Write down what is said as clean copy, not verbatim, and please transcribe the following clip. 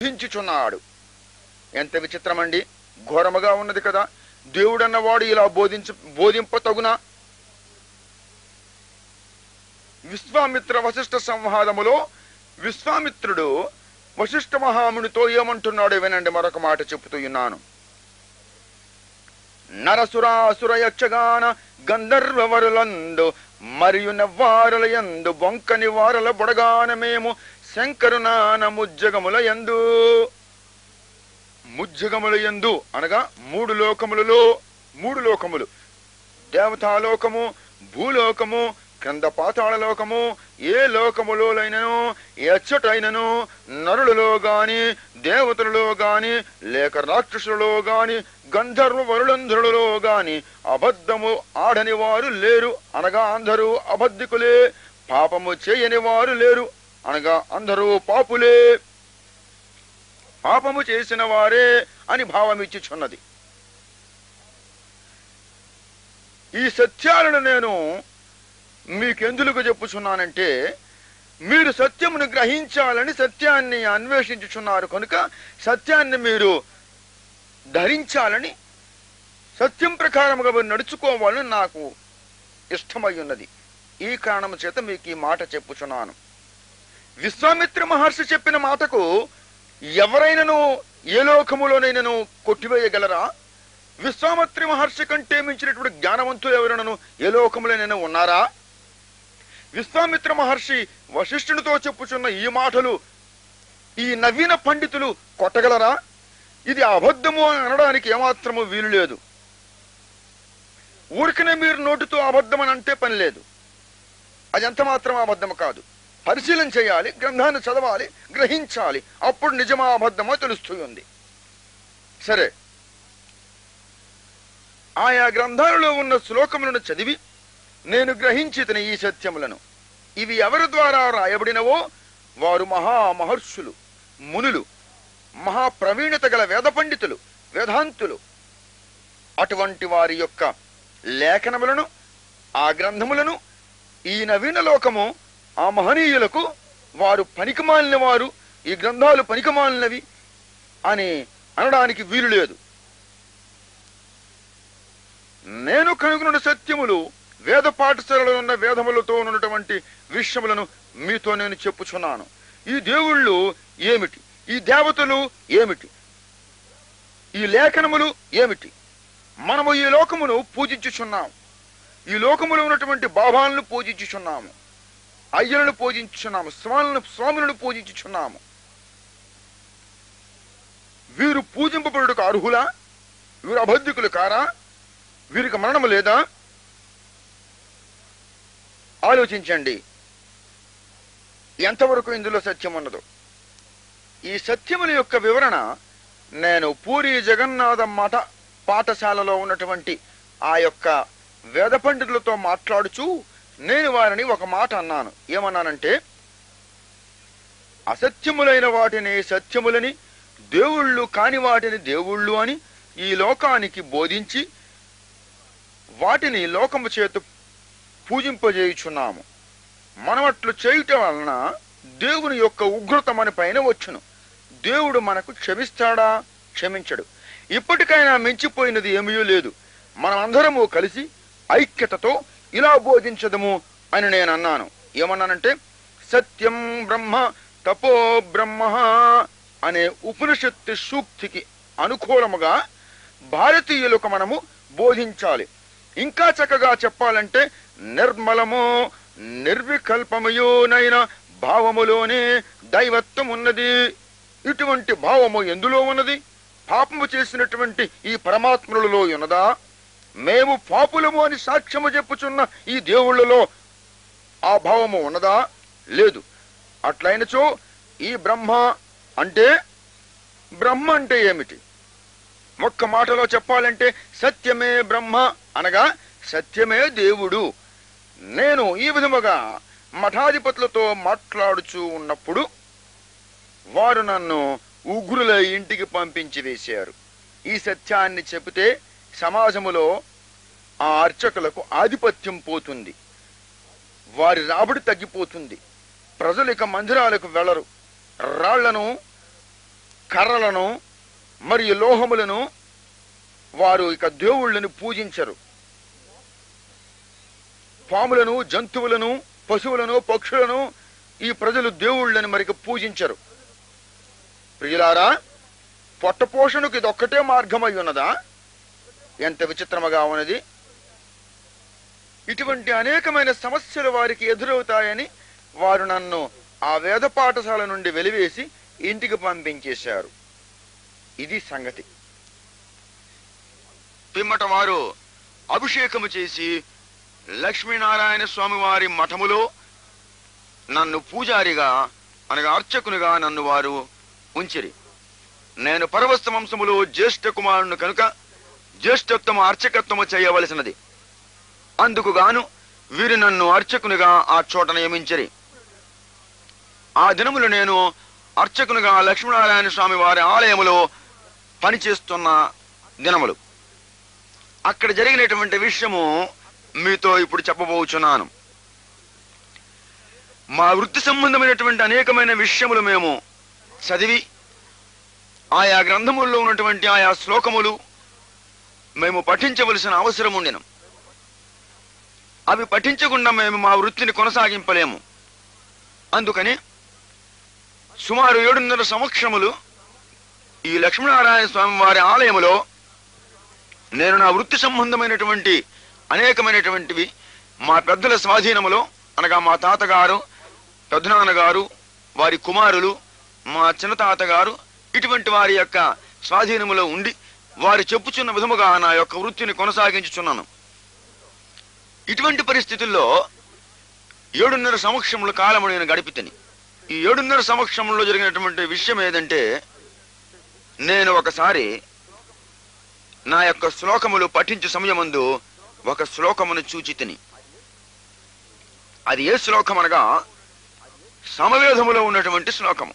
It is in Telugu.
బోధించుచున్నాడు. ఎంత విచిత్రమండి, ఘోరముగా ఉన్నది కదా. దేవుడన్నవాడు ఇలా బోధింపతగునా? విశ్వామిత్ర వశిష్ఠ సంవాదములో విశ్వామిత్రుడు వశిష్ఠ మహామునితో ఏమంటున్నాడు వినండి. మరొక మాట చెబుతూ ఉన్నాను. నరసురాసుర యక్షగాన గంధర్వవరులందు మరియు నవ్వారల యందు బొంకని వారల బొడగాన మేము శంకరునాన ముజ్జగముల యందు. ముజ్జగముల యందు అనగా మూడు లోకములు, దేవతాలోకము, భూలోకము, క్రింద పాతాళ లోకము. ఏ లోకములోనైనను ఎచ్చటైనను నరులలో గాని దేవతలలో గాని లేక రాక్షసులలో గాని గంధర్వ వరులంధ్రులలో గాని అబద్ధము ఆడని వారు లేరు అనగా అందరూ అబద్ధికులే. పాపము చేయని వారు లేరు అనగా అందరూ పాపులే. పాపము చేసిన వారే అని భావమిచ్చుచున్నది. ఈ సత్యాలను నేను మీకెందుకు చెప్పుచున్నానంటే, మీరు సత్యమును గ్రహించాలని సత్యాన్ని అన్వేషించుచున్నారు కనుక సత్యాన్ని మీరు ధరించాలని, సత్యం ప్రకారముగా మీరు నడుచుకోవాలని నాకు ఇష్టమై ఉన్నది. ఈ కారణము చేత మీకు ఈ మాట చెప్పుచున్నాను. విశ్వామిత్ర మహర్షి చెప్పిన మాటకు ఎవరైనను ఏ లోకములోనైనను కొట్టివేయగలరా? విశ్వామిత్ర మహర్షి కంటే మించినటువంటి జ్ఞానవంతులు ఎవరైనను ఏ లోకములోనైనా ఉన్నారా? విశ్వామిత్ర మహర్షి వశిష్ఠునితో చెప్పుచున్న ఈ మాటలు ఈ నవీన పండితులు కొట్టగలరా? ఇది అబద్ధము అని అనడానికి ఏమాత్రము వీలు లేదు. ఊరికనే మీరు నోటితో అబద్ధం అని అంటే పని లేదు. అది ఎంత మాత్రం అబద్ధము కాదు. పరిశీలన చేయాలి, గ్రంథాన్ని చదవాలి, గ్రహించాలి. అప్పుడు నిజమా అబద్ధమో తెలుస్తుంది. సరే, ఆయా గ్రంథాలలో ఉన్న శ్లోకములను చదివి నేను గ్రహించితని ఈ సత్యములను. ఇవి ఎవరి ద్వారా రాయబడినవో వారు మహామహర్షులు, మునులు, మహాప్రవీణత గల వేద పండితులు, వేదాంతులు. అటువంటి వారి యొక్క లేఖనములను, ఆ గ్రంథములను ఈ నవీన లోకము ఆ మహనీయులకు వారు పనికిమాలిన వారు, ఈ గ్రంథాలు పనికిమాలినవి అని అనడానికి వీలు లేదు. నేను కనుగొన్న సత్యములు వేద పాఠశాలలో ఉన్న వేదములతో ఉన్నటువంటి విషయములను మీతో నేను చెప్పుచున్నాను. ఈ దేవుళ్ళు ఏమిటి, ఈ దేవతలు ఏమిటి, ఈ లేఖనములు ఏమిటి? మనము ఈ లోకమును పూజించుచున్నాము. ఈ లోకములో ఉన్నటువంటి బాబాలను పూజించుచున్నాము, అయ్యలను పూజించుచున్నాము, స్వాములను పూజించుచున్నాము. వీరు పూజింపబడుటకు అర్హులా? వీరు అబద్ధికులు కారా? వీరికి మరణము లేదా? ఆలోచించండి ఎంతవరకు ఇందులో సత్యం ఉన్నదో. ఈ సత్యముల యొక్క వివరణ నేను పూరి జగన్నాథ మఠ పాఠశాలలో ఉన్నటువంటి ఆ యొక్క వేద పండితులతో మాట్లాడుచూ నేను వారిని ఒక మాట అన్నాను. ఏమన్నానంటే, అసత్యములైన వాటిని సత్యములని, దేవుళ్ళు కాని వాటిని దేవుళ్ళు అని ఈ లోకానికి బోధించి వాటిని లోకము చేత పూజింపజేయుచున్నాము. మనమట్లు చేయుట వలన దేవుని యొక్క ఉగ్రత మన పైన వచ్చును. దేవుడు మనకు క్షమిస్తాడా? క్షమించడు. ఇప్పటికైనా మించిపోయినది ఏమీ లేదు. మనమందరము కలిసి ఐక్యతతో ఇలా బోధించదము అని నేను అన్నాను. ఏమన్నానంటే, సత్యం బ్రహ్మ తపో బ్రహ్మ అనే ఉపనిషత్తు సూక్తికి అనుకూలముగా భారతీయులకు మనము బోధించాలి. ఇంకా చక్కగా చెప్పాలంటే, నిర్మలము నిర్వికల్పమయోనైన భావములోనే దైవత్వం ఉన్నది. ఇటువంటి భావము ఎందులో ఉన్నది? పాపము చేసినటువంటి ఈ పరమాత్మలలో ఉన్నదా? మేము పాపులము అని సాక్ష్యము చెప్పుచున్న ఈ దేవుళ్ళలో ఆ భావము ఉన్నదా? లేదు. అట్లయినచో ఈ బ్రహ్మ అంటే ఏమిటి? ఒక్క మాటలో చెప్పాలంటే సత్యమే బ్రహ్మ అనగా సత్యమే దేవుడు. నేను ఈ విధముగా మఠాధిపతులతో మాట్లాడుచూ ఉన్నప్పుడు వారు నన్ను ఉగ్రుల ఇంటికి పంపించి వేశారు. ఈ సత్యాన్ని చెబితే సమాజములో ఆ అర్చకులకు ఆధిపత్యం పోతుంది, వారి రాబడి తగ్గిపోతుంది, ప్రజలు ఇక మందిరాలకు వెళ్లరు, రాళ్లను కర్రలను మరియు లోహములను వారు ఇక దేవుళ్ళని పూజించరు. పాములను, జంతువులను, పశువులను, పక్షులను ఈ ప్రజలు దేవుళ్ళని మరికి పూజించరు. ప్రియులారా, పొట్టపోషణకు ఇదొక్కటే మార్గమై ఉన్నదా? ఎంత విచిత్రముగా ఉన్నది. ఇటువంటి అనేకమైన సమస్యలు వారికి ఎదురవుతాయని వారు నన్ను ఆ వేద పాఠశాల నుండి వెలివేసి ఇంటికి పంపించేశారు. ఇది సంగతి. పిమ్మట వారు అభిషేకము చేసి లక్ష్మీనారాయణ స్వామి వారి మఠములో నన్ను పూజారిగా అనగా అర్చకునిగా నన్ను వారు ఉంచిరి. నేను పరవస్త వంశములో జ్యేష్ఠ కుమారుని కనుక జ్యేష్ఠత్వము అర్చకత్వము చేయవలసినది. అందుకు గాను వీరు నన్ను అర్చకునిగా ఆ చోట నియమించిరి. ఆ దినములు నేను అర్చకునిగా లక్ష్మీనారాయణ స్వామి వారి ఆలయములో పనిచేస్తున్న దినములు. అక్కడ జరిగినటువంటి విషయము మీతో ఇప్పుడు చెప్పబోచున్నాను. మా వృత్తి సంబంధమైనటువంటి అనేకమైన విషయములు మేము చదివి ఆయా గ్రంథముల్లో ఉన్నటువంటి ఆయా శ్లోకములు మేము పఠించవలసిన అవసరం ఉండెను. అవి పఠించకుండా మేము మా వృత్తిని కొనసాగింపలేము. అందుకని సుమారు 7.5 సంవత్సరములు ఈ లక్ష్మీనారాయణ స్వామి వారి ఆలయములో నేను నా వృత్తి సంబంధమైనటువంటి అనేకమైనటువంటివి మా పెద్దల స్వాధీనములో అనగా మా తాతగారు, పెద్దనాన్నగారు, వారి కుమారులు, మా చిన్న తాతగారు ఇటువంటి వారి యొక్క స్వాధీనములో ఉండి వారు చెప్పుచున్న విధముగా నా యొక్క వృత్తిని కొనసాగించుచున్నాను. ఇటువంటి పరిస్థితుల్లో 7.5 సంవత్సరముల కాలము నేను గడిపితని. ఈ 7.5 సంవత్సరంలో జరిగినటువంటి విషయం ఏదంటే, నేను ఒకసారి నా యొక్క శ్లోకములు పఠించే సమయమందు ఒక శ్లోకమును చూచితిని. అది ఏ శ్లోకం అనగా సమవేదములో ఉన్నటువంటి శ్లోకము.